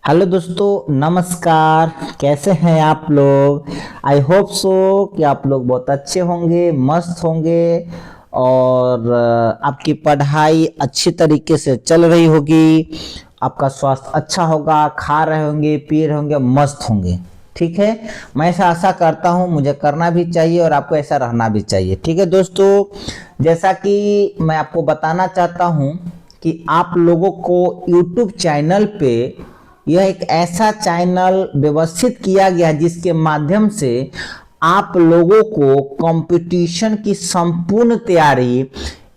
Hello दोस्तों, नमस्कार। कैसे हैं आप लोग? आई होप सो कि आप लोग बहुत अच्छे होंगे, मस्त होंगे और आपकी पढ़ाई अच्छी तरीके से चल रही होगी। आपका स्वास्थ्य अच्छा होगा, खा रहे होंगे, पी रहे होंगे, मस्त होंगे। ठीक है, मैं ऐसा आशा करता हूँ, मुझे करना भी चाहिए और आपको ऐसा रहना भी चाहिए। ठीक है दोस्तों, जैसा कि मैं आपको बताना चाहता हूँ कि आप लोगों को YouTube चैनल पे यह एक ऐसा चैनल व्यवस्थित किया गया जिसके माध्यम से आप लोगों को कंपटीशन की संपूर्ण तैयारी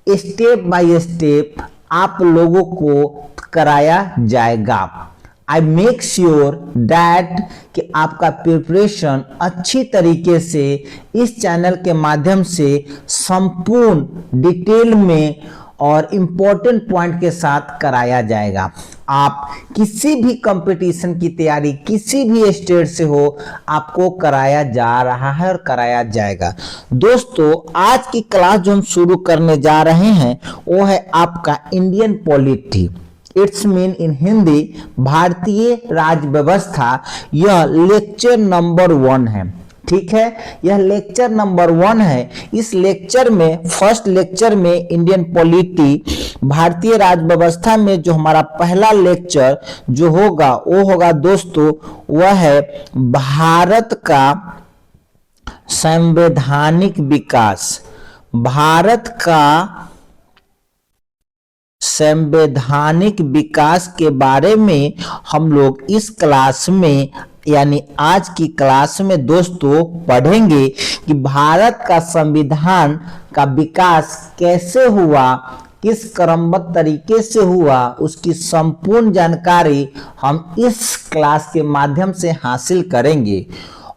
स्टेप बाय स्टेप आप लोगों को कराया जाएगा। आई मेक श्योर दैट कि आपका प्रिपरेशन अच्छी तरीके से इस चैनल के माध्यम से संपूर्ण डिटेल में और इम्पोर्टेंट पॉइंट के साथ कराया जाएगा। आप किसी भी कंपटीशन की तैयारी किसी भी स्टेट से हो, आपको कराया जा रहा है और कराया जाएगा। दोस्तों, आज की क्लास जो हम शुरू करने जा रहे हैं वो है आपका Indian polity, it's mean in Hindi भारतीय राज्य व्यवस्था। यह लेक्चर नंबर 1 है। ठीक है, यह लेक्चर नंबर 1 है। इस लेक्चर में, फर्स्ट लेक्चर में इंडियन पॉलिटी भारतीय राज्य व्यवस्था में जो हमारा पहला लेक्चर जो होगा वो होगा दोस्तों, वह है भारत का संवैधानिक विकास। भारत का संवैधानिक विकास के बारे में हम लोग इस क्लास में यानी आज की क्लास में दोस्तों पढ़ेंगे कि भारत का संविधान का विकास कैसे हुआ, किस क्रमबद्ध तरीके से हुआ, उसकी संपूर्ण जानकारी हम इस क्लास के माध्यम से हासिल करेंगे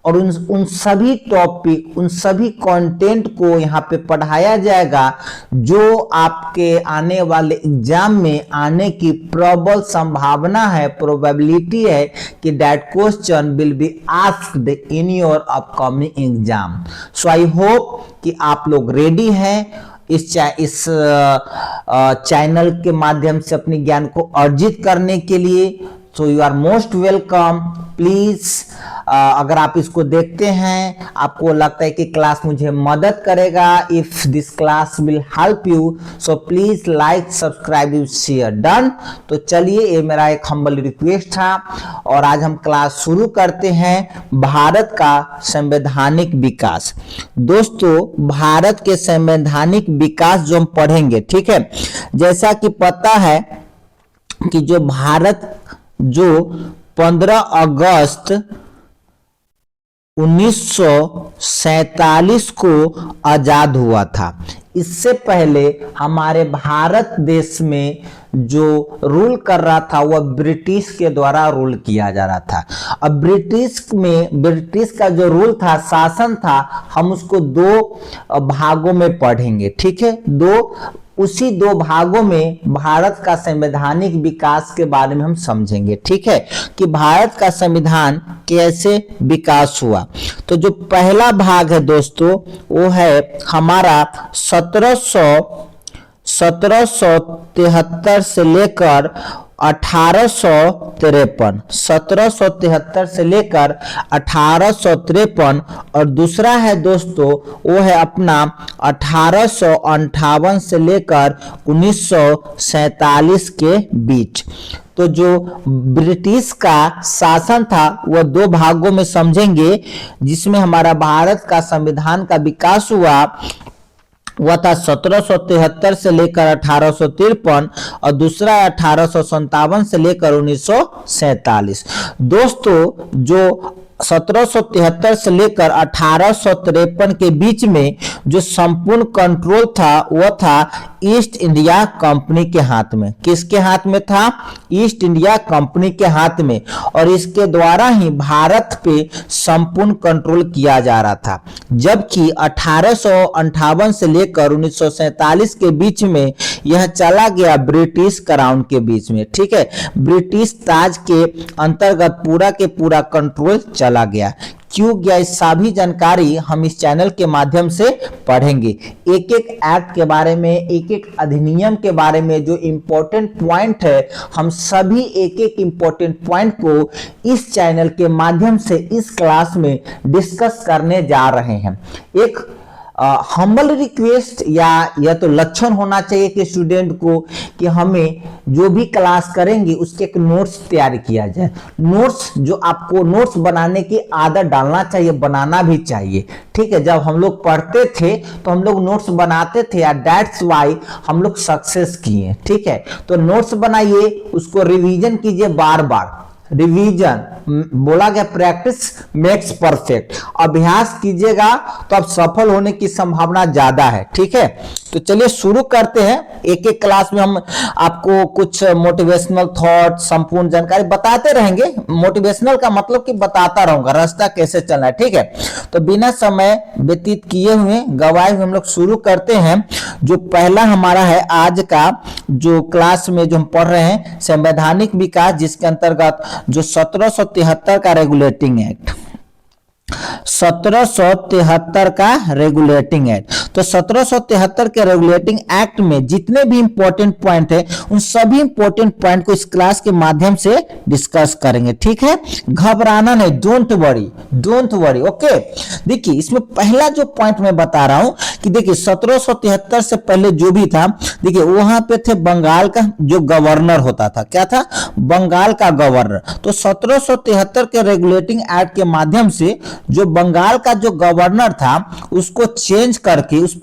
और उन सभी टॉपिक, उन सभी कंटेंट को यहाँ पे पढ़ाया जाएगा जो आपके आने वाले एग्जाम में आने की प्रबल संभावना है, प्रोबेबिलिटी है कि that question will be asked in your upcoming exam. So I hope कि आप लोग रेडी हैं इस चैनल के माध्यम से अपने ज्ञान को अर्जित करने के लिए। So you are most welcome. Please अगर आप इसको देखते हैं, आपको लगता है कि क्लास मुझे मदद करेगा, if this class will help you, so please like, subscribe, share. Done. तो चलिए, ये मेरा एक हम्बल रिक्वेस्ट था और आज हम क्लास शुरू करते हैं। भारत का संवैधानिक विकास। दोस्तों, भारत के संवैधानिक विकास जो हम पढ़ेंगे, ठीक है, जैसा कि पता है कि जो भारत जो 15 अगस्त 1947 को आजाद हुआ था, इससे पहले हमारे भारत देश में जो रूल कर रहा था वह ब्रिटिश के द्वारा रूल किया जा रहा था। अब ब्रिटिश का जो रूल था, शासन था, हम उसको 2 भागों में पढ़ेंगे। ठीक है, उसी 2 भागों में भारत का संवैधानिक विकास के बारे में हम समझेंगे। ठीक है, कि भारत का संविधान कैसे विकास हुआ। तो जो पहला भाग है दोस्तों, वो है हमारा 1773 से लेकर 1853, 1773 से लेकर 1853, और दूसरा है दोस्तों वो है अपना 1858 से लेकर 1947 के बीच। तो जो ब्रिटिश का शासन था वह 2 भागों में समझेंगे, जिसमें हमारा भारत का संविधान का विकास हुआ वह था 1773 से लेकर 1853, और दूसरा 1857 से लेकर 1947। दोस्तों, जो 1773 से लेकर 1853 के बीच में जो संपूर्ण कंट्रोल था वह था ईस्ट इंडिया कंपनी के हाथ में। किसके हाथ में था? ईस्ट इंडिया कंपनी के हाथ में, और इसके द्वारा ही भारत पे संपूर्ण कंट्रोल किया जा रहा था। जबकि 1858 से लेकर 1947 के बीच में यह चला गया ब्रिटिश क्राउन के बीच में। ठीक है, ब्रिटिश ताज के अंतर्गत पूरा के पूरा कंट्रोल चला गया, क्यों गया, इस सभी जानकारी हम इस चैनल के माध्यम से पढ़ेंगे। एक एक एक्ट के बारे में, एक एक अधिनियम के बारे में जो इम्पोर्टेंट पॉइंट है, हम सभी एक एक इम्पोर्टेंट पॉइंट को इस चैनल के माध्यम से इस क्लास में डिस्कस करने जा रहे हैं। एक हम्बल रिक्वेस्ट या यह तो लक्षण होना चाहिए कि स्टूडेंट को कि हमें जो भी क्लास करेंगे उसके एक नोट्स तैयार किया जाए। नोट्स जो आपको नोट्स बनाने की आदत डालना चाहिए, बनाना भी चाहिए, ठीक है। जब हम लोग पढ़ते थे तो हम लोग नोट्स बनाते थे, या दैट्स वाई हम लोग सक्सेस किए, ठीक है। तो नोट्स बनाइए, उसको रिवीजन कीजिए बार बार। रिवीजन बोला गया, प्रैक्टिस मेक्स परफेक्ट, अभ्यास कीजिएगा तो आप सफल होने की संभावना ज्यादा है, ठीक है। तो चलिए शुरू करते हैं। एक एक क्लास में हम आपको कुछ मोटिवेशनल थॉट, संपूर्ण जानकारी बताते रहेंगे। मोटिवेशनल का मतलब कि बताता रहूंगा रास्ता कैसे चलना है, ठीक है। तो बिना समय व्यतीत किए हुए, गवाए हुए हम लोग शुरू करते हैं। जो पहला हमारा है आज का जो क्लास में जो हम पढ़ रहे हैं, संवैधानिक विकास, जिसके अंतर्गत जो 1773 का रेगुलेटिंग एक्ट, 1773 का रेगुलेटिंग एक्ट। तो 1773 के रेगुलेटिंग एक्ट में जितने भी इंपॉर्टेंट पॉइंट है, उन सभी इंपॉर्टेंट पॉइंट को इस क्लास के माध्यम से डिस्कस करेंगे, ठीक है। घबराना नहीं, don't worry, don't worry, okay. देखिए इसमें पहला जो पॉइंट मैं बता रहा हूं कि देखिए 1773 से पहले जो भी था, देखिए वहां पे थे बंगाल का जो गवर्नर होता था, क्या था, बंगाल का गवर्नर। तो 1773 के रेगुलेटिंग एक्ट के माध्यम से जो बंगाल का जो गवर्नर था उसको चेंज करके उस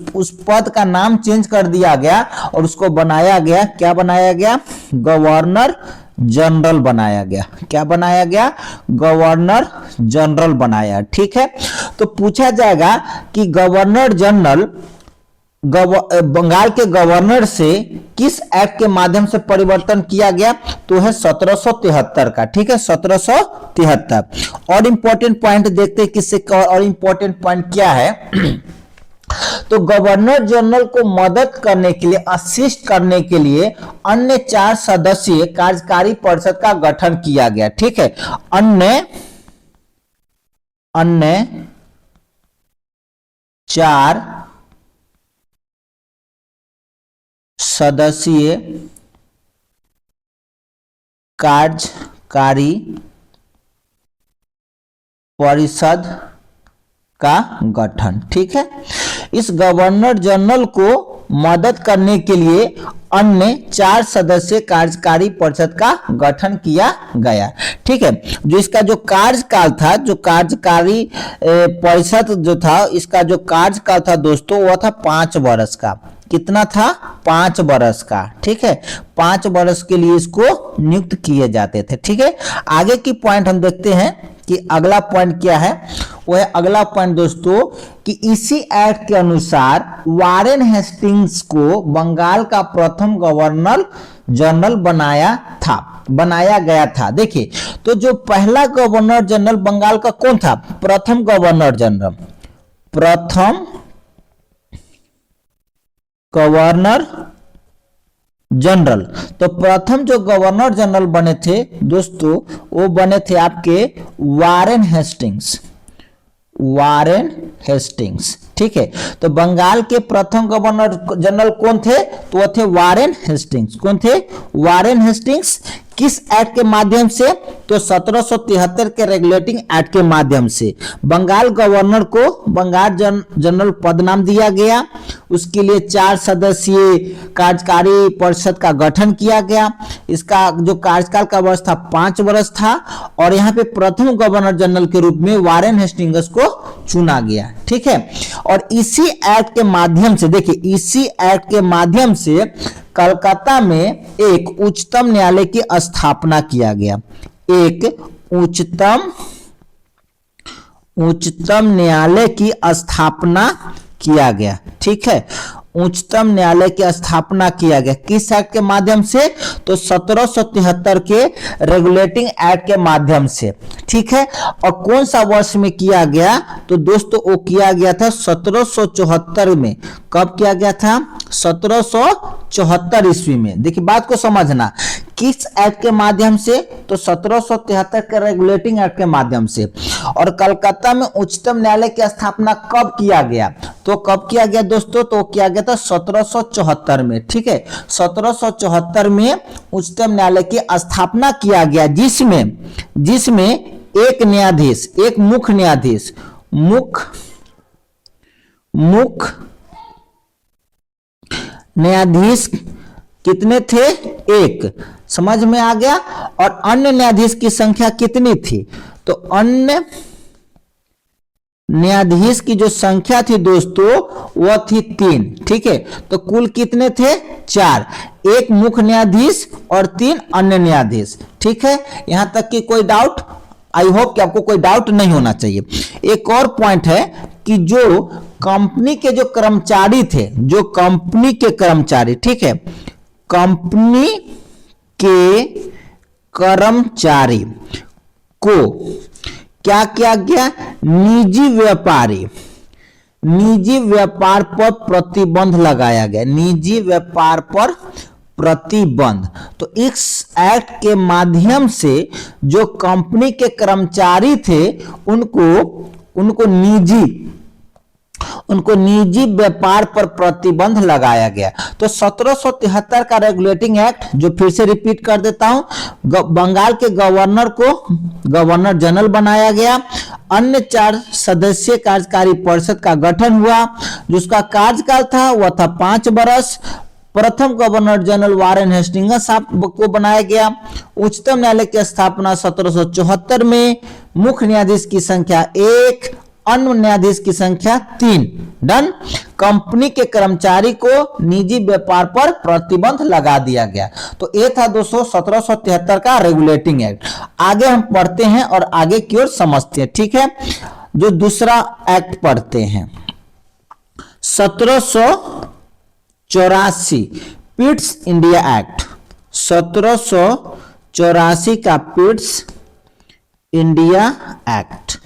पद का नाम चेंज कर दिया गया और उसको बनाया गया, क्या बनाया गया, गवर्नर जनरल बनाया गया। क्या बनाया गया, गवर्नर जनरल बनाया, ठीक है। तो पूछा जाएगा कि गवर्नर जनरल बंगाल के गवर्नर से किस एक्ट के माध्यम से परिवर्तन किया गया, तो है 1773 का, ठीक है, 1773। और इंपॉर्टेंट पॉइंट देखते हैं किससे, और इंपॉर्टेंट पॉइंट क्या है तो गवर्नर जनरल को मदद करने के लिए, असिस्ट करने के लिए अन्य 4 सदस्यीय कार्यकारी परिषद का गठन किया गया, ठीक है। अन्य 4 सदस्यीय कार्यकारी परिषद का गठन, ठीक है। इस गवर्नर जनरल को मदद करने के लिए अन्य 4 सदस्यीय कार्यकारी परिषद का गठन किया गया, ठीक है। जो इसका जो कार्यकाल था, जो कार्यकारी परिषद जो था, इसका जो कार्यकाल था दोस्तों वो था 5 वर्ष का। कितना था, 5 वर्ष का, ठीक है। 5 वर्ष के लिए इसको नियुक्त किए जाते थे, ठीक है। आगे की पॉइंट हम देखते हैं कि अगला पॉइंट क्या है। वो है अगला पॉइंट दोस्तों कि इसी एक्ट के अनुसार वारेन हेस्टिंग्स को बंगाल का प्रथम गवर्नर जनरल बनाया गया था। देखिए तो जो पहला गवर्नर जनरल बंगाल का कौन था, प्रथम गवर्नर जनरल, प्रथम गवर्नर जनरल। तो प्रथम जो गवर्नर जनरल बने थे दोस्तों, वो बने थे आपके वारेन हेस्टिंग्स, ठीक है। तो बंगाल के प्रथम गवर्नर जनरल कौन थे, तो वो थे वारेन हेस्टिंग्स। कौन थे, वारेन हेस्टिंग्स। किस एक्ट के माध्यम से, तो 1773 के रेगुलेटिंग एक्ट के माध्यम से बंगाल गवर्नर को बंगाल जनरल पद नाम दिया गया। उसके लिए 4 सदस्यीय कार्यकारी परिषद का गठन किया गया। इसका जो कार्यकाल का वर्ष था 5 वर्ष था, और यहाँ पे प्रथम गवर्नर जनरल के रूप में वारेन हेस्टिंग्स को चुना गया, ठीक है। और इसी एक्ट के माध्यम से, देखिए इसी एक्ट के माध्यम से कलकत्ता में एक उच्चतम न्यायालय की स्थापना किया गया। एक उच्चतम न्यायालय की स्थापना किया गया, ठीक है। उच्चतम न्यायालय की स्थापना किया गया। किस एक्ट के माध्यम से? तो 1773 के रेगुलेटिंग एक्ट के माध्यम से। ठीक है, और कौन सा वर्ष में किया गया? तो दोस्तों वो किया गया था 1774 में। कब किया गया था? 1774 ईस्वी में। देखिए बात को समझना, किस एक्ट के माध्यम से? तो 1773 के रेगुलेटिंग एक्ट के माध्यम से। और कलकत्ता में उच्चतम न्यायालय की स्थापना कब किया गया? तो कब किया गया दोस्तों? तो किया गया था 1774 में। ठीक है, 1774 में उच्चतम न्यायालय की स्थापना किया गया, जिसमें एक न्यायाधीश, एक मुख्य न्यायाधीश, मुख्य न्यायाधीश कितने थे? एक। समझ में आ गया? और अन्य न्यायाधीश की संख्या कितनी थी? तो अन्य न्यायाधीश की जो संख्या थी दोस्तों वह थी 3। ठीक है, तो कुल कितने थे? 4। एक मुख्य न्यायाधीश और 3 अन्य न्यायाधीश। ठीक है, यहां तक कि कोई डाउट? आई होप कि आपको कोई डाउट नहीं होना चाहिए। एक और पॉइंट है कि जो कंपनी के जो कर्मचारी थे, जो कंपनी के कर्मचारी, ठीक है, कंपनी के कर्मचारी को क्या किया गया? निजी व्यापार पर प्रतिबंध लगाया गया। निजी व्यापार पर प्रतिबंध। तो इस एक्ट के माध्यम से जो कंपनी के कर्मचारी थे उनको निजी व्यापार पर प्रतिबंध लगाया गया। तो 1773 का रेगुलेटिंग एक्ट, जो फिर से रिपीट कर देता हूं, बंगाल के गवर्नर को गवर्नर जनरल बनाया गया। अन्य 4 सदस्यीय कार्यकारी परिषद का गठन हुआ, जिसका कार्यकाल था वह था 5 वर्ष। प्रथम गवर्नर जनरल वारेन हेस्टिंग्स साहब को बनाया गया। उच्चतम न्यायालय की स्थापना 1774 में। मुख्य न्यायाधीश की संख्या 1, अन्य न्यायाधीश की संख्या 3। डन। कंपनी के कर्मचारी को निजी व्यापार पर प्रतिबंध लगा दिया गया। तो ये था दोस्तों 1773 का रेगुलेटिंग एक्ट। आगे हम पढ़ते हैं और आगे की ओर समझते हैं। ठीक है, जो दूसरा एक्ट पढ़ते हैं, 1784 पिट्स इंडिया एक्ट। 1784 का पिट्स इंडिया एक्ट।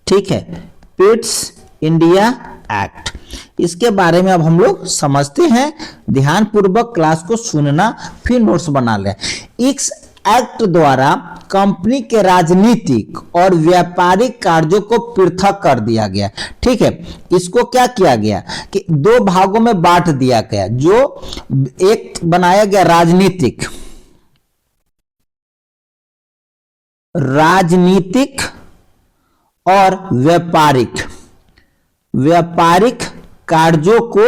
ठीक है, पिट्स इंडिया एक्ट। इसके बारे में अब हम लोग समझते हैं। ध्यान पूर्वक क्लास को सुनना, फिर नोट्स बना लें। इस एक्ट द्वारा कंपनी के राजनीतिक और व्यापारिक कार्यों को पृथक कर दिया गया। ठीक है, इसको क्या किया गया कि 2 भागों में बांट दिया गया। जो एक बनाया गया राजनीतिक और व्यापारिक कार्यों को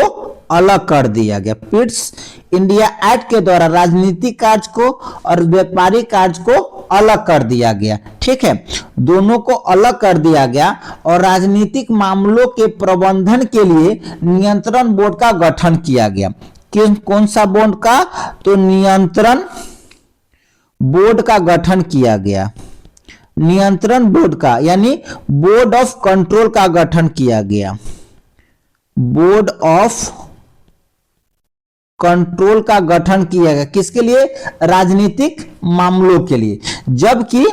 अलग कर दिया गया। पिट्स इंडिया एक्ट के द्वारा राजनीतिक कार्य को और व्यापारिक कार्य को अलग कर दिया गया। ठीक है, दोनों को अलग कर दिया गया और राजनीतिक मामलों के प्रबंधन के लिए नियंत्रण बोर्ड का गठन किया गया। कौन सा बोर्ड का? तो नियंत्रण बोर्ड का गठन किया गया। नियंत्रण बोर्ड का, यानी बोर्ड ऑफ कंट्रोल का गठन किया गया। बोर्ड ऑफ कंट्रोल का गठन किया गया। किसके लिए? राजनीतिक मामलों के लिए। जबकि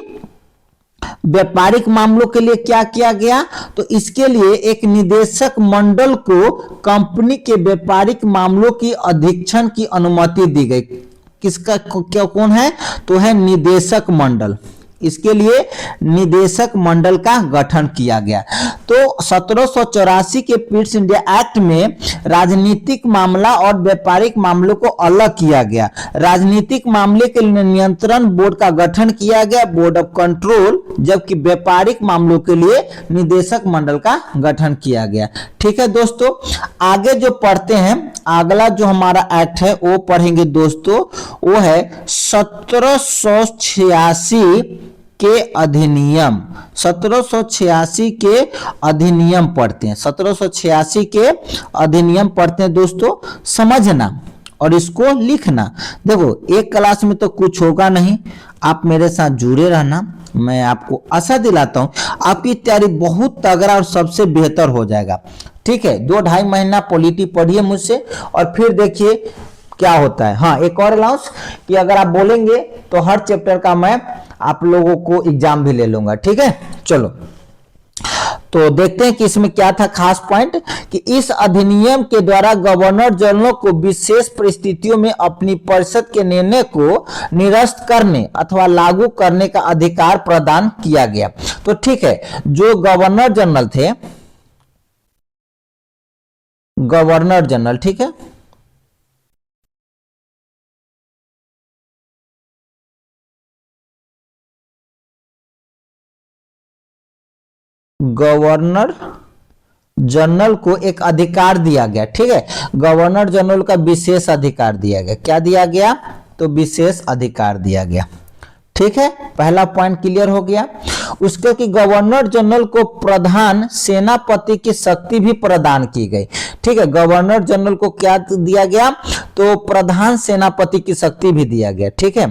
व्यापारिक मामलों के लिए क्या किया गया? तो इसके लिए एक निदेशक मंडल को कंपनी के व्यापारिक मामलों की अधीक्षण की अनुमति दी गई। किसका क्या कौन है? तो है निदेशक मंडल। इसके लिए निदेशक मंडल का गठन किया गया। तो 1784 के पिट्स इंडिया एक्ट में राजनीतिक मामला और व्यापारिक मामलों को अलग किया गया। राजनीतिक मामले के लिए नियंत्रण बोर्ड का गठन किया गया, बोर्ड ऑफ कंट्रोल, जबकि व्यापारिक मामलों के लिए निदेशक मंडल का गठन किया गया। ठीक है दोस्तों, आगे जो पढ़ते हैं, अगला जो हमारा एक्ट है वो पढ़ेंगे दोस्तों, वो है 1786 के अधिनियम। 1786 के अधिनियम पढ़ते हैं। 1786 के अधिनियम पढ़ते हैं दोस्तों। समझना और इसको लिखना। देखो एक क्लास में तो कुछ होगा नहीं, आप मेरे साथ जुड़े रहना, मैं आपको आशा दिलाता हूं आपकी तैयारी बहुत तगड़ा और सबसे बेहतर हो जाएगा। ठीक है, 2-2.5 महीना पॉलिटी पढ़िए मुझसे और फिर देखिए क्या होता है। हाँ, एक और अलाउंस कि अगर आप बोलेंगे तो हर चैप्टर का मैं आप लोगों को एग्जाम भी ले लूंगा। ठीक है, चलो तो देखते हैं कि इसमें क्या था खास पॉइंट कि इस अधिनियम के द्वारा गवर्नर जनरल को विशेष परिस्थितियों में अपनी परिषद के निर्णय को निरस्त करने अथवा लागू करने का अधिकार प्रदान किया गया। तो ठीक है, जो गवर्नर जनरल थे, गवर्नर जनरल, ठीक है, गवर्नर जनरल को एक अधिकार दिया गया। ठीक है, गवर्नर जनरल का विशेष अधिकार दिया गया। क्या दिया गया? तो विशेष अधिकार दिया गया। ठीक है, पहला पॉइंट क्लियर हो गया। उसके कि गवर्नर जनरल को प्रधान सेनापति की शक्ति भी प्रदान की गई। ठीक है, गवर्नर जनरल को क्या दिया गया? तो प्रधान सेनापति की शक्ति भी दिया गया। ठीक है,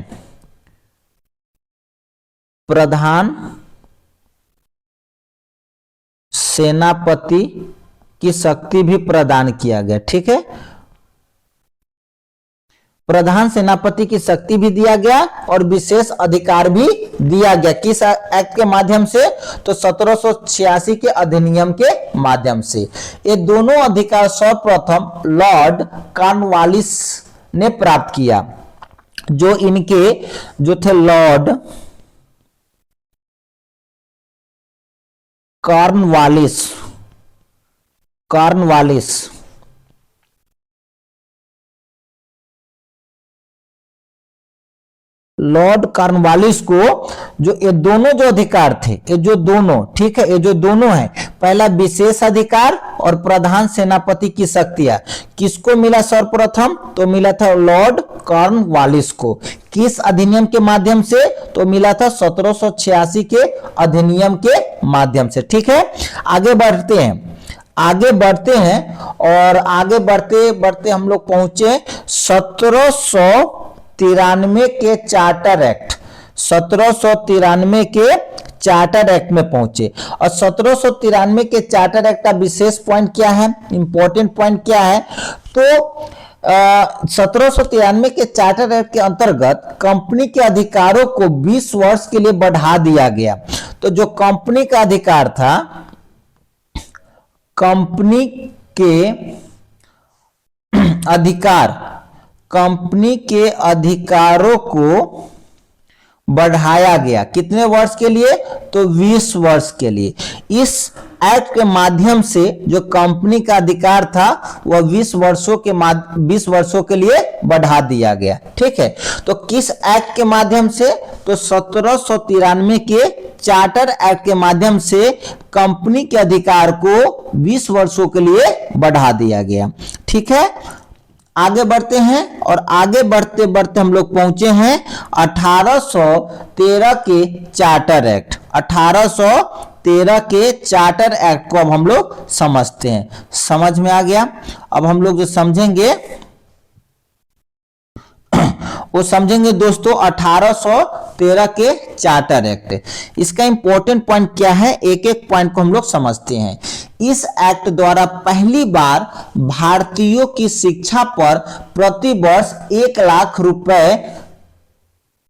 प्रधान सेनापति की शक्ति भी प्रदान किया गया। ठीक है, प्रधान सेनापति की शक्ति भी दिया गया और विशेष अधिकार भी दिया गया। किस एक्ट के माध्यम से? तो 1786 के अधिनियम के माध्यम से। ये दोनों अधिकार सर्वप्रथम लॉर्ड कॉर्नवालिस ने प्राप्त किया। जो इनके जो थे लॉर्ड कॉर्नवालिस, लॉर्ड कॉर्नवालिस को जो ये दोनों जो अधिकार थे, ये जो दोनों, ठीक है, ये जो दोनों है, पहला विशेष अधिकार और प्रधान सेनापति की शक्तियां किसको मिला सर्वप्रथम? तो मिला था लॉर्ड कॉर्नवालिस को। किस अधिनियम के माध्यम से? तो मिला था 1786 के अधिनियम के माध्यम से। ठीक है, आगे बढ़ते हैं, और आगे बढ़ते बढ़ते हम लोग पहुंचे 1793 के चार्टर एक्ट, 1793 के चार्टर एक्ट में पहुंचे। और 1793 के चार्टर एक्ट का विशेष पॉइंट क्या है, इंपॉर्टेंट पॉइंट क्या है? तो 1793 के चार्टर एक्ट के अंतर्गत कंपनी के अधिकारों को 20 वर्ष के लिए बढ़ा दिया गया। तो जो कंपनी का अधिकार था, कंपनी के अधिकारों को बढ़ाया गया। कितने वर्ष के लिए? तो 20 वर्ष के लिए। इस एक्ट के माध्यम से जो कंपनी का अधिकार था वह 20 वर्षों के लिए बढ़ा दिया गया। ठीक है, तो किस एक्ट के माध्यम से? तो 1793 के चार्टर एक्ट के माध्यम से कंपनी के अधिकार को 20 वर्षों के लिए बढ़ा दिया गया। ठीक है, आगे बढ़ते हैं और आगे बढ़ते बढ़ते हम लोग पहुंचे हैं 1813 के चार्टर एक्ट। 1813 के चार्टर एक्ट को अब हम लोग समझते हैं। समझ में आ गया? अब हम लोग जो समझेंगे वो समझेंगे दोस्तों 1813 के चार्टर एक्ट। इसका इंपॉर्टेंट पॉइंट क्या है, एक एक पॉइंट को हम लोग समझते हैं। इस एक्ट द्वारा पहली बार भारतीयों की शिक्षा पर प्रति वर्ष 1 लाख रुपए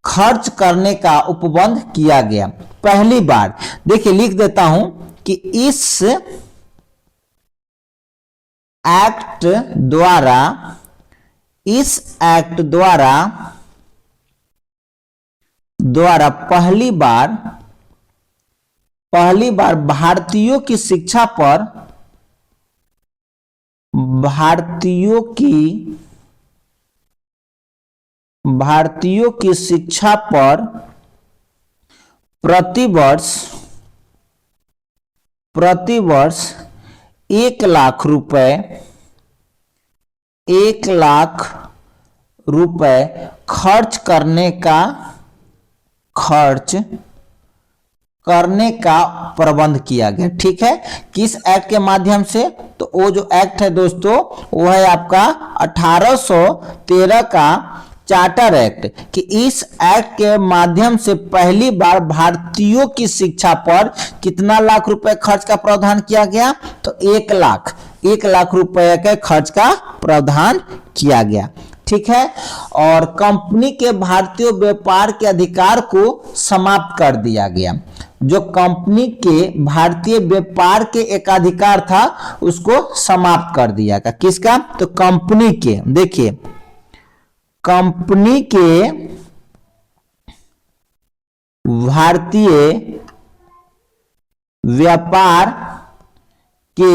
खर्च करने का उपबंध किया गया। पहली बार, देखिए लिख देता हूं कि इस एक्ट द्वारा पहली बार भारतीयों की शिक्षा पर प्रति वर्ष 1 लाख रुपए खर्च करने का प्रबंध किया गया। ठीक है, किस एक्ट के माध्यम से? तो वो जो एक्ट है दोस्तों वो है आपका 1813 का चार्टर एक्ट कि इस एक्ट के माध्यम से पहली बार भारतीयों की शिक्षा पर कितना लाख रुपए खर्च का प्रावधान किया गया, तो 1 लाख रुपए के खर्च का प्रावधान किया गया। ठीक है। और कंपनी के भारतीय व्यापार के अधिकार को समाप्त कर दिया गया। जो कंपनी के भारतीय व्यापार के एक अधिकार था उसको समाप्त कर दिया गया। किसका, तो कंपनी के, देखिए कंपनी के भारतीय व्यापार के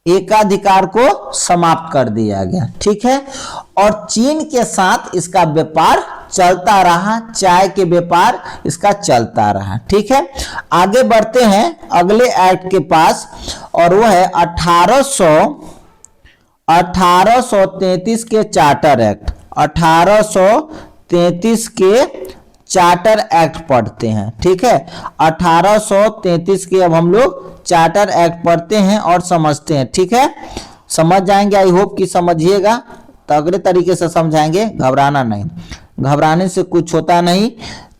एकाधिकार को समाप्त कर दिया गया। ठीक है। और चीन के साथ इसका व्यापार चलता रहा, चाय के व्यापार इसका चलता रहा। ठीक है। आगे बढ़ते हैं अगले एक्ट के पास, और वो है 1833 के चार्टर एक्ट। 1833 के चार्टर एक्ट पढ़ते हैं। ठीक है। 1833 के अब हम लोग चार्टर एक्ट पढ़ते हैं और समझते हैं। ठीक है। समझ जाएंगे, आई होप कि समझिएगा, तगड़े तरीके से समझाएंगे, घबराना नहीं। घबराने से कुछ होता नहीं।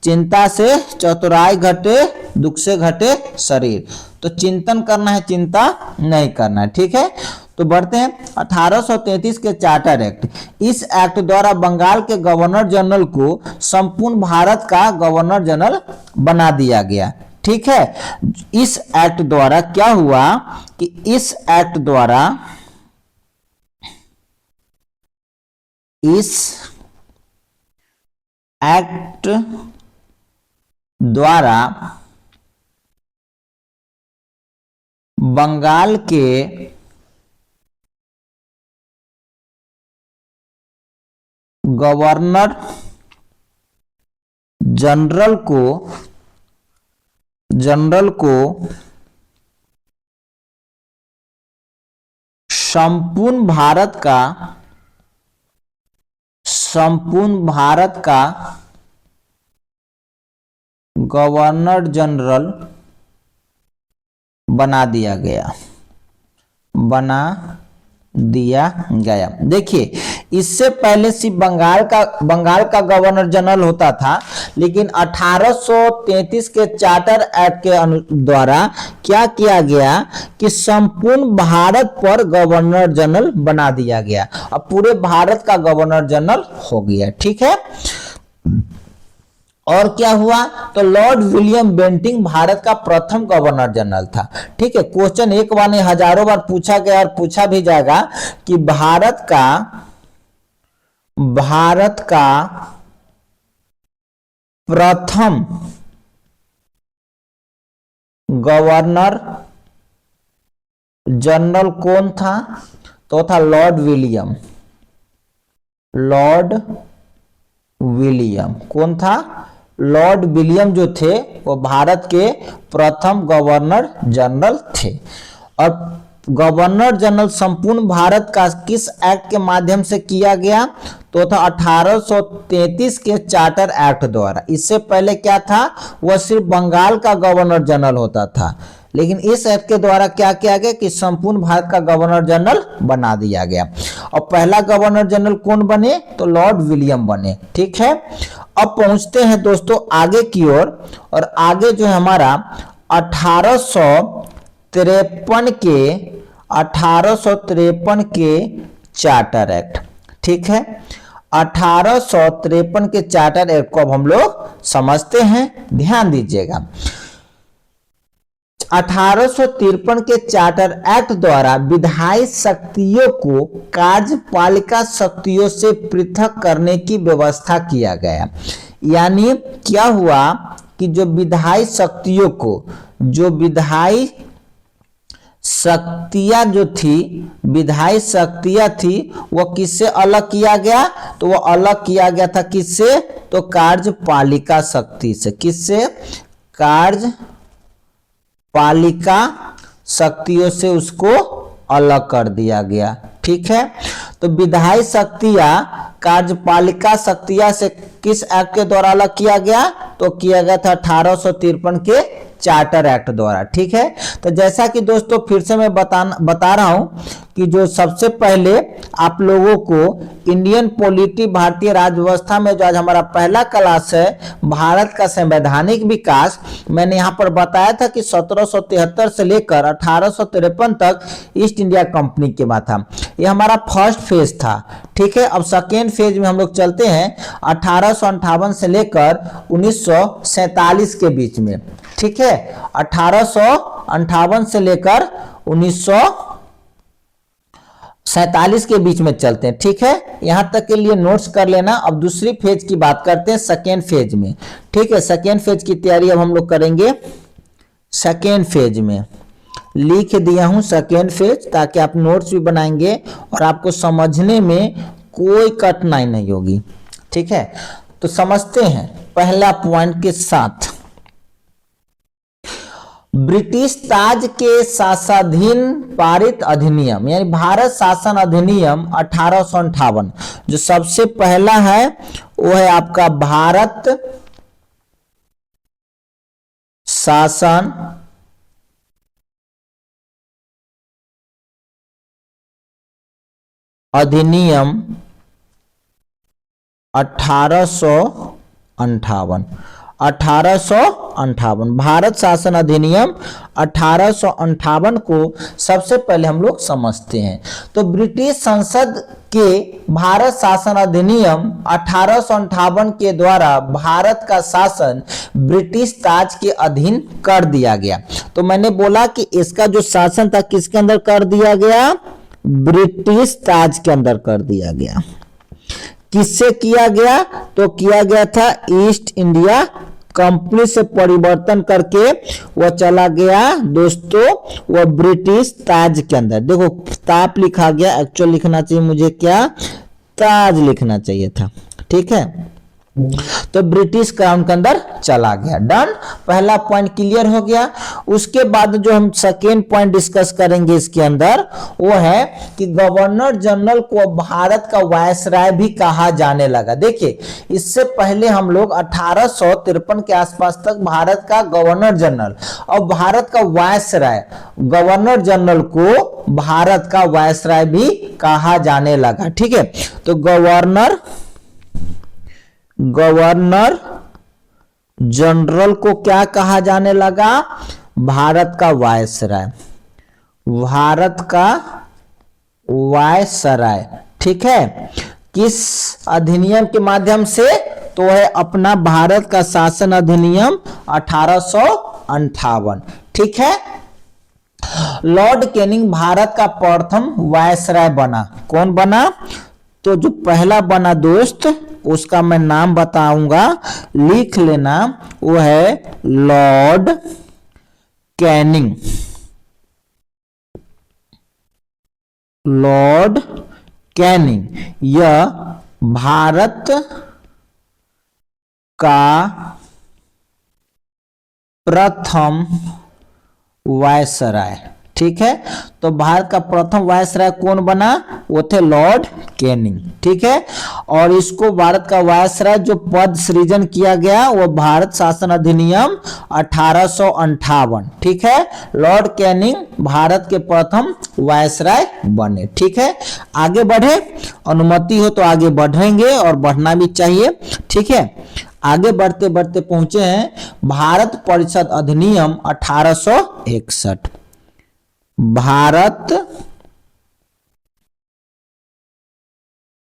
चिंता से चतुराई घटे, दुख से घटे शरीर। तो चिंतन करना है, चिंता नहीं करना है। ठीक है। तो बढ़ते हैं 1833 के चार्टर एक्ट। इस एक्ट द्वारा बंगाल के गवर्नर जनरल को संपूर्ण भारत का गवर्नर जनरल बना दिया गया। ठीक है। इस एक्ट द्वारा क्या हुआ कि इस एक्ट द्वारा बंगाल के गवर्नर जनरल को संपूर्ण भारत का गवर्नर जनरल बना दिया गया। देखिए, इससे पहले सिर्फ बंगाल का गवर्नर जनरल होता था, लेकिन 1833 के चार्टर एक्ट के द्वारा क्या किया गया कि संपूर्ण भारत पर गवर्नर जनरल बना दिया गया। अब पूरे भारत का गवर्नर जनरल हो गया। ठीक है। और क्या हुआ, तो लॉर्ड विलियम बेंटिंग भारत का प्रथम गवर्नर जनरल था। ठीक है। क्वेश्चन एक बार नहीं हजारों बार पूछा गया और पूछा भी जाएगा कि भारत का प्रथम गवर्नर जनरल कौन था, तो था लॉर्ड विलियम। कौन था, लॉर्ड विलियम जो थे वो भारत के प्रथम गवर्नर जनरल थे। और गवर्नर जनरल संपूर्ण भारत का किस एक्ट के माध्यम से किया गया, तो था 1833 के चार्टर एक्ट द्वारा। इससे पहले क्या था, वह सिर्फ बंगाल का गवर्नर जनरल होता था, लेकिन इस एक्ट के द्वारा क्या किया गया कि संपूर्ण भारत का गवर्नर जनरल बना दिया गया। और पहला गवर्नर जनरल कौन बने, तो लॉर्ड विलियम बने। ठीक है। अब पहुंचते हैं दोस्तों आगे की ओर, और आगे जो है हमारा 1853 के चार्टर एक्ट। ठीक है। 1853 के चार्टर एक्ट को अब हम लोग समझते हैं, ध्यान दीजिएगा। 1853 के चार्टर एक्ट द्वारा विधायी शक्तियों को कार्यपालिका शक्तियों से पृथक करने की व्यवस्था किया गया। यानी क्या हुआ कि जो विधायी शक्तियां थी वो किससे अलग किया गया, तो वो अलग किया गया था किससे, तो कार्यपालिका शक्ति से। किससे, कार्यपालिका शक्तियों से उसको अलग कर दिया गया। ठीक है। तो विधायी शक्तियां कार्यपालिका शक्तियां से किस एक्ट के द्वारा अलग किया गया, तो किया गया था 1853 के चार्टर एक्ट द्वारा। ठीक है, तो जैसा कि दोस्तों फिर से मैं बता रहा हूं कि जो सबसे पहले आप लोगों को इंडियन पॉलिटी, भारतीय राज्य व्यवस्था में जो आज हमारा पहला क्लास है भारत का संवैधानिक विकास, मैंने यहाँ पर बताया था कि 1773 से लेकर 1853 तक ईस्ट इंडिया कंपनी के बाद था। ये हमारा फर्स्ट फेज था। ठीक है, अब सेकेंड फेज में हम लोग चलते हैं 1858 से लेकर 1947 के बीच में। ठीक है, 1858 से लेकर 1947 के बीच में चलते हैं। ठीक है, यहां तक के लिए नोट्स कर लेना। अब दूसरी फेज की बात करते हैं, सेकेंड फेज में। ठीक है, सेकेंड फेज की तैयारी अब हम लोग करेंगे। सेकेंड फेज में लिख दिया हूं सेकेंड फेज, ताकि आप नोट्स भी बनाएंगे और आपको समझने में कोई कठिनाई नहीं होगी। ठीक है, तो समझते हैं पहला पॉइंट के साथ। ब्रिटिश ताज के शासनाधीन पारित अधिनियम, यानी भारत शासन अधिनियम 1858, जो सबसे पहला है वो है आपका भारत शासन अधिनियम 1858। 1858 भारत शासन अधिनियम 1858 को सबसे पहले हम लोग समझते हैं। तो ब्रिटिश संसद के भारत शासन अधिनियम 1858 के द्वारा भारत का शासन ब्रिटिश ताज के अधीन कर दिया गया। तो मैंने बोला कि इसका जो शासन था किसके अंदर कर दिया गया? ब्रिटिश ताज के अंदर कर दिया गया। किससे किया गया? तो किया गया था ईस्ट इंडिया कंपनी से परिवर्तन करके वह चला गया दोस्तों वह ब्रिटिश ताज के अंदर। देखो ताप लिखा गया, एक्चुअल लिखना चाहिए मुझे क्या? ताज लिखना चाहिए था। ठीक है, तो ब्रिटिश क्राउन के अंदर चला गया। डन, पहला पॉइंट क्लियर हो गया। उसके बाद जो हम सेकेंड पॉइंट डिस्कस करेंगे इसके अंदर वो है कि गवर्नर जनरल को भारत का वायसराय भी कहा जाने लगा। देखिए इससे पहले हम लोग 1853 के आसपास तक भारत का गवर्नर जनरल और भारत का वायसराय, गवर्नर जनरल को भारत का वायसराय भी कहा जाने लगा। ठीक है, तो गवर्नर जनरल को क्या कहा जाने लगा? भारत का वायसराय, भारत का वायसराय। ठीक है, किस अधिनियम के माध्यम से? तो है अपना भारत का शासन अधिनियम 1858। ठीक है, लॉर्ड कैनिंग भारत का प्रथम वायसराय बना। कौन बना? तो जो पहला बना दोस्त उसका मैं नाम बताऊंगा, लिख लेना, वो है लॉर्ड कैनिंग। लॉर्ड कैनिंग यह भारत का प्रथम वायसराय। ठीक है, तो भारत का प्रथम वायसराय कौन बना? वो थे लॉर्ड कैनिंग। ठीक है, और इसको भारत का वायसराय जो पद सृजन किया गया वो भारत शासन अधिनियम 1858। ठीक है, लॉर्ड कैनिंग भारत के प्रथम वायसराय बने। ठीक है, आगे बढ़े, अनुमति हो तो आगे बढ़ेंगे और बढ़ना भी चाहिए। ठीक है, आगे बढ़ते बढ़ते पहुंचे हैं भारत परिषद अधिनियम 1861। भारत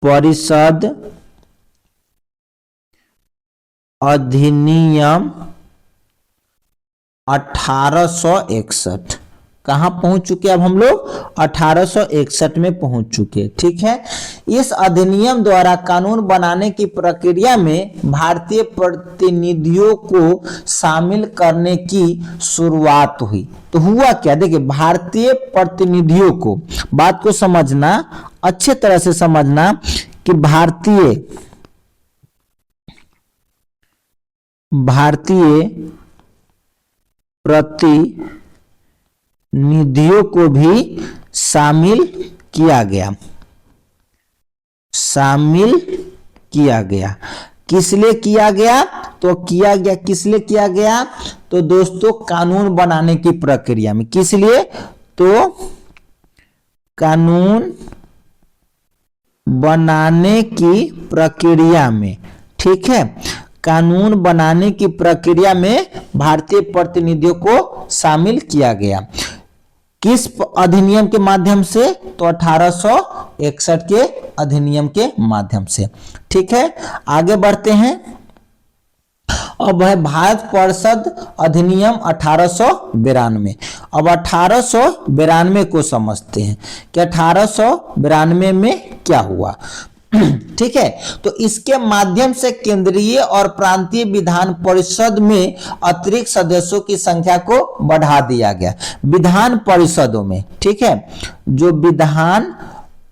परिषद अधिनियम 1861 कहां पहुंच चुके? अब हम लोग 1861 में पहुंच चुके। ठीक है, इस अधिनियम द्वारा कानून बनाने की प्रक्रिया में भारतीय प्रतिनिधियों को शामिल करने की शुरुआत हुई। तो हुआ क्या? देखिए भारतीय प्रतिनिधियों को, बात को समझना, अच्छे तरह से समझना कि भारतीय प्रतिनिधियों को भी शामिल किया गया। किस लिए किया गया? तो किया गया, किस लिए किया गया? तो दोस्तों कानून बनाने की प्रक्रिया में। किस लिए? तो कानून बनाने की प्रक्रिया में, ठीक है। कानून बनाने की प्रक्रिया में भारतीय प्रतिनिधियों को शामिल किया गया। किस अधिनियम के माध्यम से? तो 1861 के अधिनियम के माध्यम से, ठीक है। आगे बढ़ते हैं। अब है भारत परिषद अधिनियम 1892। अब 1892 को समझते हैं कि 1892 में क्या हुआ। ठीक है, तो इसके माध्यम से केंद्रीय और प्रांतीय विधान परिषद में अतिरिक्त सदस्यों की संख्या को बढ़ा दिया गया। विधान परिषदों में, ठीक है, जो विधान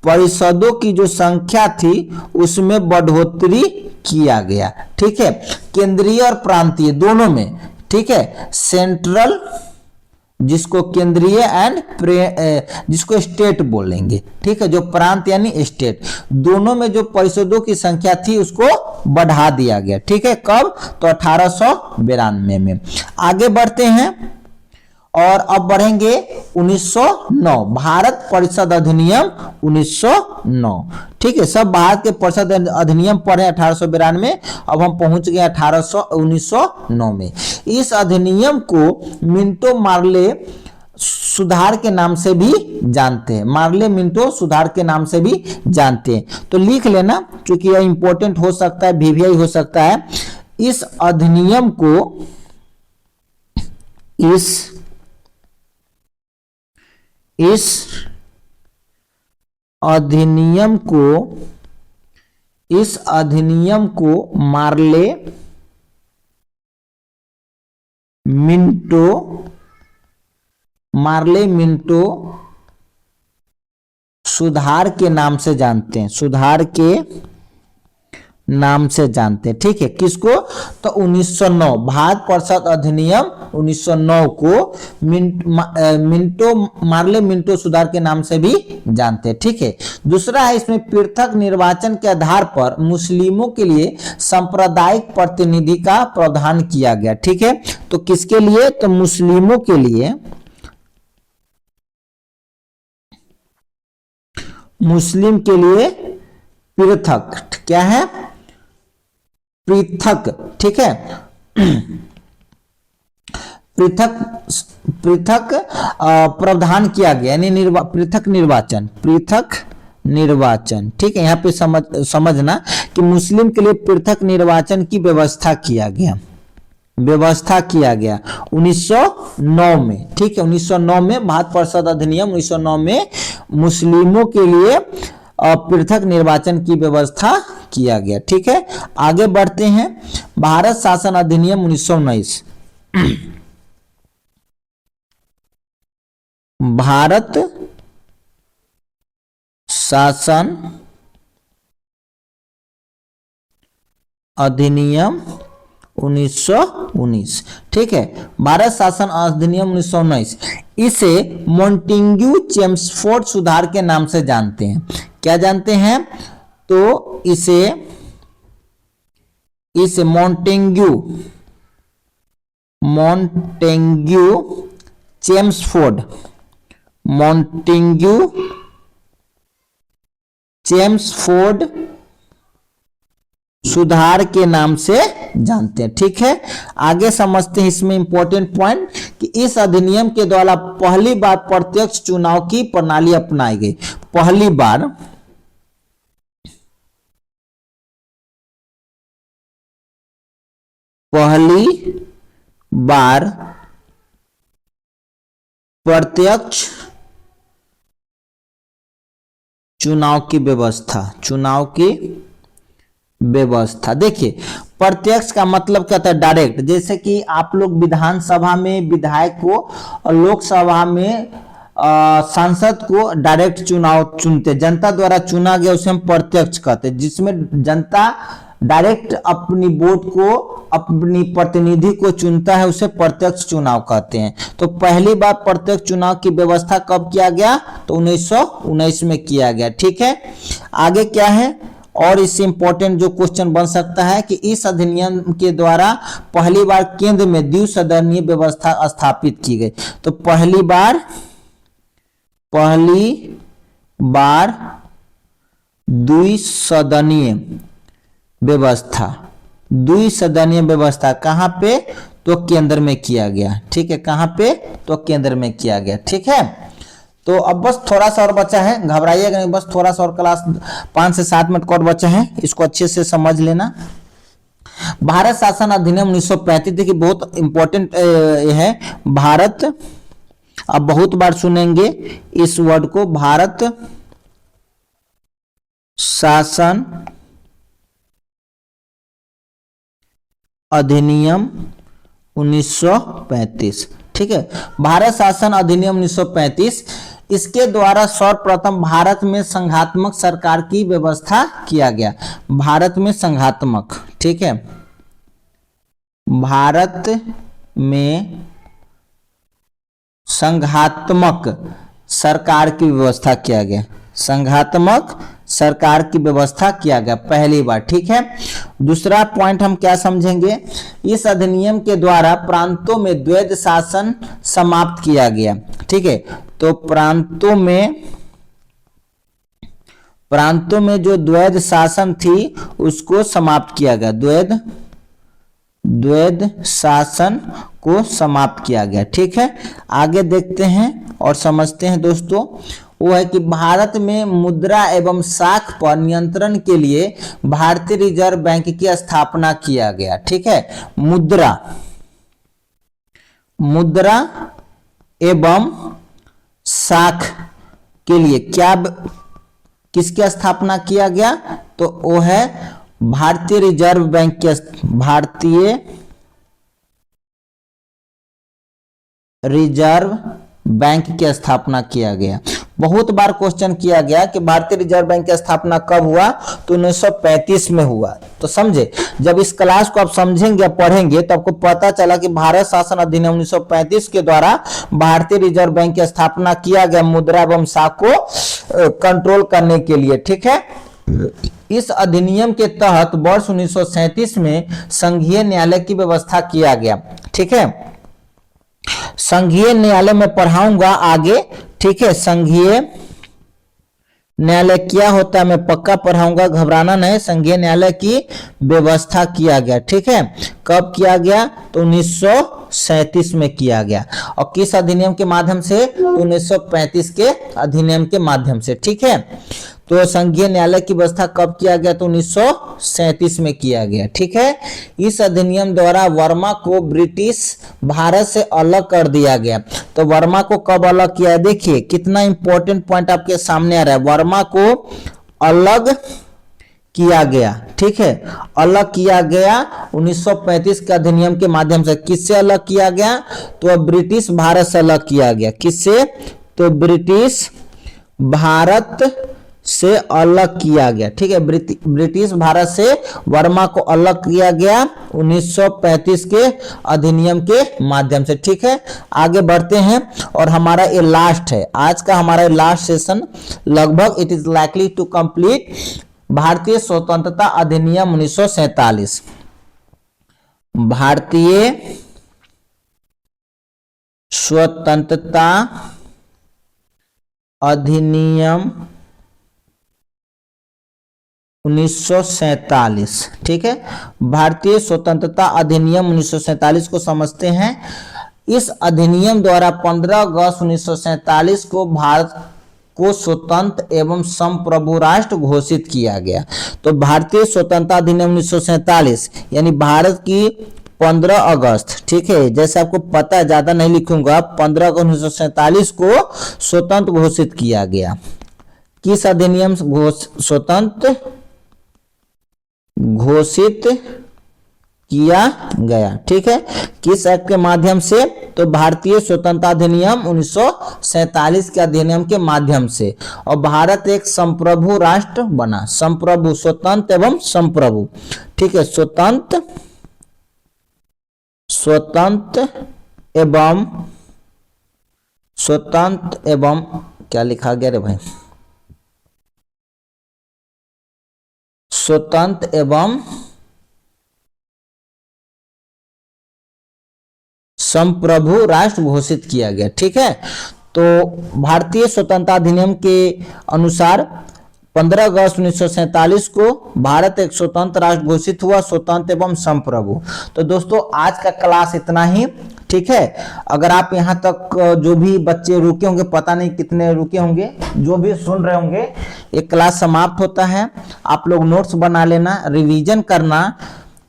परिषदों की जो संख्या थी उसमें बढ़ोतरी किया गया, ठीक है, केंद्रीय और प्रांतीय दोनों में, ठीक है। सेंट्रल जिसको केंद्रीय एंड जिसको स्टेट बोलेंगे, ठीक है, जो प्रांत यानी स्टेट, दोनों में जो परिषदों की संख्या थी उसको बढ़ा दिया गया, ठीक है। कब? तो 1892 में। आगे बढ़ते हैं और अब बढ़ेंगे 1909, भारत परिषद अधिनियम 1909, ठीक है। सब भारत के परिषद अधिनियम पढ़े 1892, अब हम पहुंच गए 1909 में। इस अधिनियम को मिंटो मार्ले सुधार के नाम से भी जानते हैं। मार्ले मिंटो सुधार के नाम से भी जानते हैं, तो लिख लेना क्योंकि यह इंपॉर्टेंट हो सकता है, वीवीआई हो सकता है। इस अधिनियम को इस अधिनियम को मार्ले मिंटो सुधार के नाम से जानते हैं, सुधार के नाम से जानते हैं, ठीक है। किसको? तो 1909 भारत परिषद अधिनियम 1909 को मार्ले मिंटो सुधार के नाम से भी जानते हैं, ठीक है। दूसरा है इसमें पृथक निर्वाचन के आधार पर मुस्लिमों के लिए सांप्रदायिक प्रतिनिधि का प्रावधान किया गया, ठीक है। तो किसके लिए? तो मुस्लिमों के लिए, मुस्लिम के लिए पृथक, क्या है? पृथक, ठीक है, पृथक प्रावधान किया गया, यानी पृथक निर्वाचन, ठीक है। यहाँ पे समझना कि मुस्लिम के लिए पृथक निर्वाचन की व्यवस्था किया गया 1909 में, ठीक है। 1909 में भारत परिषद अधिनियम 1909 में मुस्लिमों के लिए पृथक निर्वाचन की व्यवस्था किया गया, ठीक है। आगे बढ़ते हैं। भारत शासन अधिनियम 1919, भारत शासन अधिनियम 1919, ठीक है। भारत शासन अधिनियम 1919, इसे मॉन्टेग्यू चेम्सफोर्ड सुधार के नाम से जानते हैं। क्या जानते हैं? तो इसे मॉन्टेग्यू चेम्सफोर्ड सुधार के नाम से जानते हैं, ठीक है। आगे समझते हैं इसमें इंपॉर्टेंट पॉइंट कि इस अधिनियम के द्वारा पहली बार प्रत्यक्ष चुनाव की प्रणाली अपनाई गई। पहली बार प्रत्यक्ष चुनाव की व्यवस्था, देखिए प्रत्यक्ष का मतलब क्या होता है? डायरेक्ट। जैसे कि आप लोग विधानसभा में विधायक को और लोकसभा में सांसद को डायरेक्ट चुनाव चुनते, जनता द्वारा चुना गया उसे हम प्रत्यक्ष कहते हैं, जिसमें जनता डायरेक्ट अपनी वोट को, अपनी प्रतिनिधि को चुनता है, उसे प्रत्यक्ष चुनाव कहते हैं। तो पहली बार प्रत्यक्ष चुनाव की व्यवस्था कब किया गया? तो 1919 में किया गया, ठीक है। आगे क्या है? और इससे इंपॉर्टेंट जो क्वेश्चन बन सकता है कि इस अधिनियम के द्वारा पहली बार केंद्र में द्विसदनीय व्यवस्था स्थापित की गई। तो पहली बार द्विसदनीय व्यवस्था कहां पे? तो केंद्र में किया गया। ठीक है, कहां पे? तो केंद्र में किया गया। ठीक है, तो अब बस थोड़ा सा और बचा है, घबराइएगा नहीं, बस थोड़ा सा और, क्लास 5 से 7 मिनट और बचा है, इसको अच्छे से समझ लेना। भारत शासन अधिनियम 1935, देखिए बहुत इंपॉर्टेंट है भारत। अब बहुत बार सुनेंगे इस वर्ड को, भारत शासन अधिनियम 1935। ठीक है, भारत शासन अधिनियम 1935, इसके द्वारा सर्वप्रथम भारत में संघात्मक सरकार की व्यवस्था किया गया। भारत में संघात्मक, ठीक है, भारत में संघात्मक सरकार की व्यवस्था किया गया। संघात्मक सरकार की व्यवस्था किया गया पहली बार। ठीक है, दूसरा पॉइंट हम क्या समझेंगे, इस अधिनियम के द्वारा प्रांतों में द्वैध शासन समाप्त किया गया। ठीक है, तो प्रांतों में जो द्वैध शासन थी उसको समाप्त किया गया। द्वैध शासन को समाप्त किया गया। ठीक है, आगे देखते हैं और समझते हैं दोस्तों। वो है कि भारत में मुद्रा एवं साख पर नियंत्रण के लिए भारतीय रिजर्व बैंक की स्थापना किया गया। ठीक है, मुद्रा एवं साख के लिए किसकी स्थापना किया गया? तो वो है भारतीय रिजर्व बैंक की, भारतीय रिजर्व बैंक की स्थापना किया गया। बहुत बार क्वेश्चन किया गया कि भारतीय रिजर्व बैंक की स्थापना कब हुआ? तो 1935 में हुआ। तो समझे, जब इस क्लास को आप समझेंगे, पढ़ेंगे, तो आपको पता चला कि भारत शासन अधिनियम 1935 के द्वारा भारतीय रिजर्व बैंक की स्थापना किया गया मुद्रा एवं साख को कंट्रोल करने के लिए। ठीक है, इस अधिनियम के तहत वर्ष 1937 में संघीय न्यायालय की व्यवस्था किया गया। ठीक है, संघीय न्यायालय में पढ़ाऊंगा आगे। ठीक है, संघीय न्यायालय क्या होता है मैं पक्का पढ़ाऊंगा, घबराना नहीं। संघीय न्यायालय की व्यवस्था किया गया। ठीक है, कब किया गया? तो 1937 में किया गया। और किस अधिनियम के माध्यम से? तो 1935 के अधिनियम के माध्यम से। ठीक है, तो संघीय न्यायालय की व्यवस्था कब किया गया? तो 1937 में किया गया। ठीक है, इस अधिनियम द्वारा वर्मा को ब्रिटिश भारत से अलग कर दिया गया। तो वर्मा को कब अलग किया? देखिए कितना इंपॉर्टेंट पॉइंट आपके सामने आ रहा है। वर्मा को अलग किया गया। ठीक है, अलग किया गया 1935 के अधिनियम के माध्यम से। किससे अलग किया गया? तो ब्रिटिश भारत से अलग किया गया। किससे? तो ब्रिटिश भारत से अलग किया गया। ठीक है, ब्रिटिश भारत से वर्मा को अलग किया गया 1935 के अधिनियम के माध्यम से। ठीक है, आगे बढ़ते हैं और हमारा ये लास्ट है आज का, हमारा लास्ट सेशन लगभग it is likely to complete. भारतीय स्वतंत्रता अधिनियम 1947। भारतीय स्वतंत्रता अधिनियम 1947। ठीक है, भारतीय स्वतंत्रता अधिनियम 1947 को समझते हैं। इस अधिनियम द्वारा 15 अगस्त 1947 को भारत को स्वतंत्र एवं संप्रभु राष्ट्र घोषित किया गया। तो भारतीय स्वतंत्रता अधिनियम 1947 यानी भारत की 15 अगस्त। ठीक है, जैसे आपको पता है, ज्यादा नहीं लिखूंगा, 15 अगस्त 1947 को स्वतंत्र घोषित किया गया। किस अधिनियम स्वतंत्र घोषित किया गया? ठीक है, किस एक्ट के माध्यम से? तो भारतीय स्वतंत्रता अधिनियम 1947 के अधिनियम के माध्यम से। और भारत एक संप्रभु राष्ट्र बना। संप्रभु, स्वतंत्र एवं संप्रभु। ठीक है, स्वतंत्र एवं क्या लिखा गया रे भाई? स्वतंत्र एवं संप्रभु राष्ट्र घोषित किया गया। ठीक है, तो भारतीय स्वतंत्रता अधिनियम के अनुसार 15 अगस्त 1947 को भारत एक स्वतंत्र राष्ट्र घोषित हुआ, स्वतंत्र एवं संप्रभु। तो दोस्तों आज का क्लास इतना ही। ठीक है, अगर आप यहाँ तक जो भी बच्चे रुके होंगे, पता नहीं कितने रुके होंगे, जो भी सुन रहे होंगे, एक क्लास समाप्त होता है। आप लोग नोट्स बना लेना, रिवीजन करना।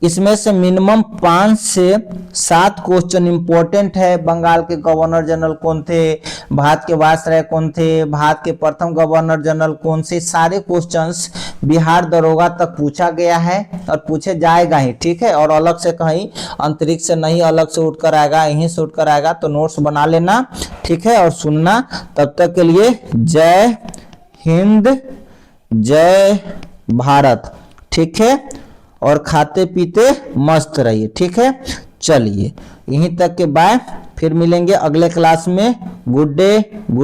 इसमें से मिनिमम 5 से 7 क्वेश्चन इंपॉर्टेंट है। बंगाल के गवर्नर जनरल कौन थे, भारत के वायसराय कौन थे, भारत के प्रथम गवर्नर जनरल कौन से, सारे क्वेश्चंस बिहार दरोगा तक पूछा गया है और पूछे जाएगा ही। ठीक है, और अलग से कहीं अंतरिक्ष से नहीं अलग से उठकर आएगा, यहीं से उठकर आएगा। तो नोट्स बना लेना। ठीक है, और सुनना। तब तक के लिए जय हिंद, जय भारत। ठीक है, और खाते पीते मस्त रहिए। ठीक है, चलिए यहीं तक के बाय, फिर मिलेंगे अगले क्लास में। Good day.